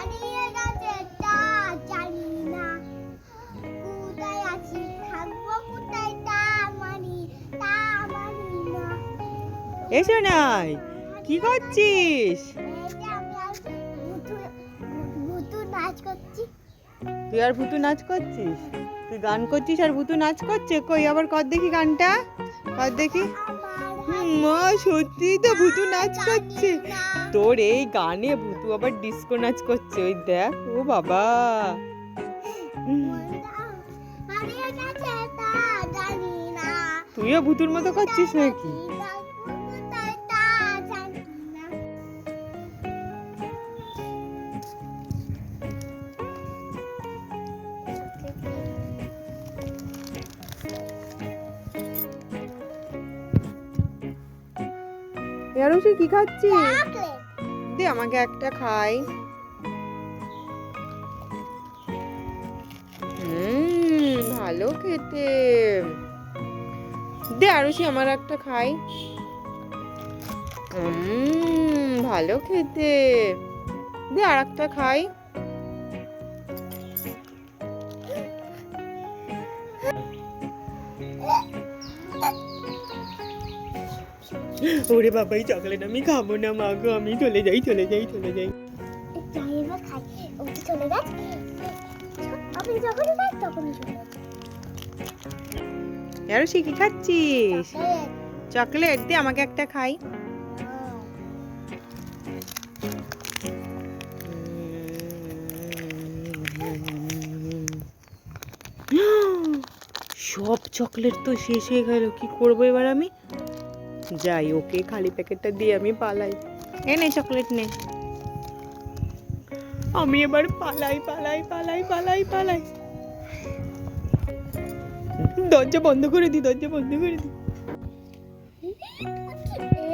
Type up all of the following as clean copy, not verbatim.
হারিয়ে গেছে তা জানি না, কোথায় আছি থাকবো কোথায় তা মানি না। এসো নাই, কি করছিস? এই যে আমি আর ভুতু নাচ করছি। তুই আর ভুতু নাচ করছিস? তুই গান করছিস আর ভুতু নাচ করছে? কই আবার কর দেখি গানটা, কর দেখি। মা সত্যি তো ভুতু নাচ করছে। তোর এই গানে ভুতু আবার ডিস্কো নাচ করছে, ওই দেখ। ও বাবা, হারিয়ে গেছে তা জানি না, তুইও ভুতুর মতো করছিস নাকি? কোথায় তা জানি না। আরুষি কি খাচ্ছিস? চকলেট। দে আমাকে একটা খাই। ভালো খেতে। দে আরুষি আমার একটা খাই। ভালো খেতে। দে আর একটা খাই। ওরে বাবা, এই চকলেট আমি খাবো না মা গো, আমি চলে যাই। যাই এবার খাই। ও তো চলে গেছে, আমি যখনই খাই তখনই চলে গেছে। আরুষি কি খাচ্ছিস? চকলেট। দে আমাকে একটা খাই। সব চকলেট তো শেষ হয়ে গেল, কি করবো এবার আমি? যাই, ওকে খালি প্যাকেটটা দিয়ে আমি পালাই। এ নে চকলেট নে। আমি এবার পালাই। দরজা বন্ধ করে দি।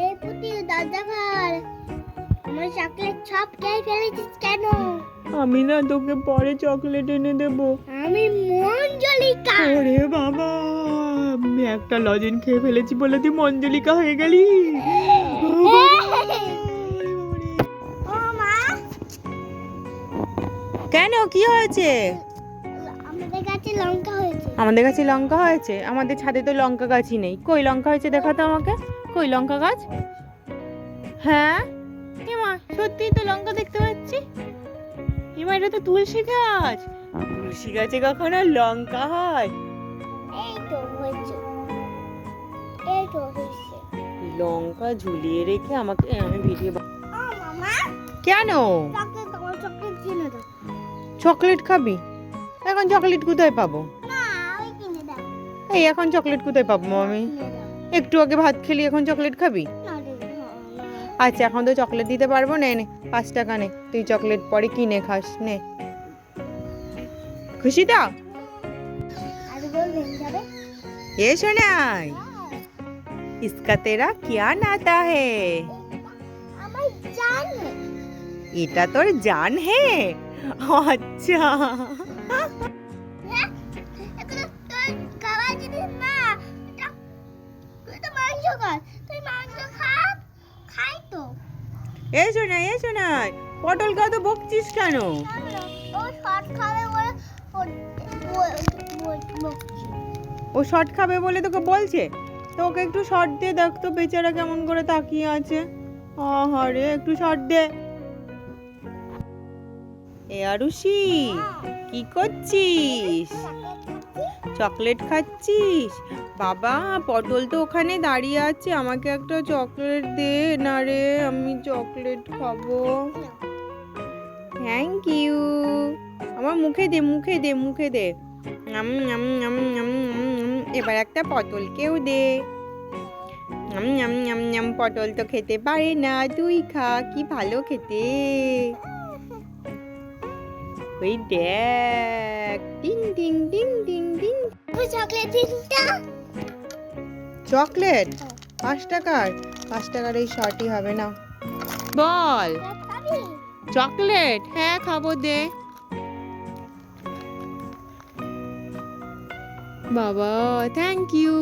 এই পুতি দাদা ভাই, আমার চকলেট সব খেয়ে ফেলেছিস কেন? আমি না তোকে পরে চকলেট এনে দেবো। আমি মঞ্জলিকা। ওরে বাবা, আমি একটা লজেন খেয়ে ফেলেছি বলে তুই মঞ্জলিকা হয়ে গেলি? ও মা, কেন, কি হয়েছে? আমাদের কাছে লঙ্কা হয়েছে। আমাদের কাছে লঙ্কা হয়েছে? আমাদের ছাদে তো লঙ্কা গাছই নেই। কই লঙ্কা হয়েছে দেখা তো আমাকে। কই লঙ্কা গাছ? হ্যাঁ এমা, সত্যি তো লঙ্কা দেখতে পাচ্ছি। এমা, এটা তো তুলসী গাছ। তুলসী গাছে কখন আর লঙ্কা হয়? এই তো হয়েছে। লঙ্কা ঝুলিয়ে রেখে আমাকে, আমি ভিডিও। ও মামা, কেন? চকলেট কিনে দাও। চকলেট খাবি? এখন চকলেট কোথায় পাবো? না, ওই কিনে দাও। এই এখন চকলেট কোথায় পাবো আমি? কিনে দাও। একটু আগে ভাত খেলি, এখন চকলেট খাবি? না রে, আচ্ছা, এখন তো চকলেট দিতে পারবো না। নে 5 টাকা নে, তুই চকলেট পরে কিনে খাস। নে, খুশি তো? আর বলবেন যাবে? এ শোনাই, इसका तेरा क्या नाता है? আমার জান। এটা তোর জান হে? আচ্ছা। হ্যাঁ, এগুলো তোর খাওয়া জিনিস না। তুই তো মাংস খাস, তুই মাংস খাই তো। এ শোনাই, পটলকে অত বকছিস কেন? ও শর্ট খাবে বলে বকছি। ও শর্ট খাবে বলে তোকে বলছে? তো ওকে একটু শর্ট দে, দেখ তো বেচারা কেমন করে তাকিয়ে আছে। আহারে, একটু শর্ট দে। এ আরুষি, কি করছিস? চকলেট খাচ্ছিস? বাবা, পটল তো ওখানে দাঁড়িয়ে আছে, আমাকে একটা চকলেট দে না রে, আমি চকলেট খাবো। Thank you. আমার মুখে দে। এবার একটা পটলকেও দে। পটল তো খেতে পারে না, তুই খা, কি ভালো খেতে। ওই দেখ, টিং টিং টিং টিং টিং। চকলেট তিনটা। চকলেট 5 টাকার? 5 টাকার এই শর্টই হবে না। বল। চকলেট? হ্যাঁ খাবো, দে। বাবা, থ্যাংক ইউ।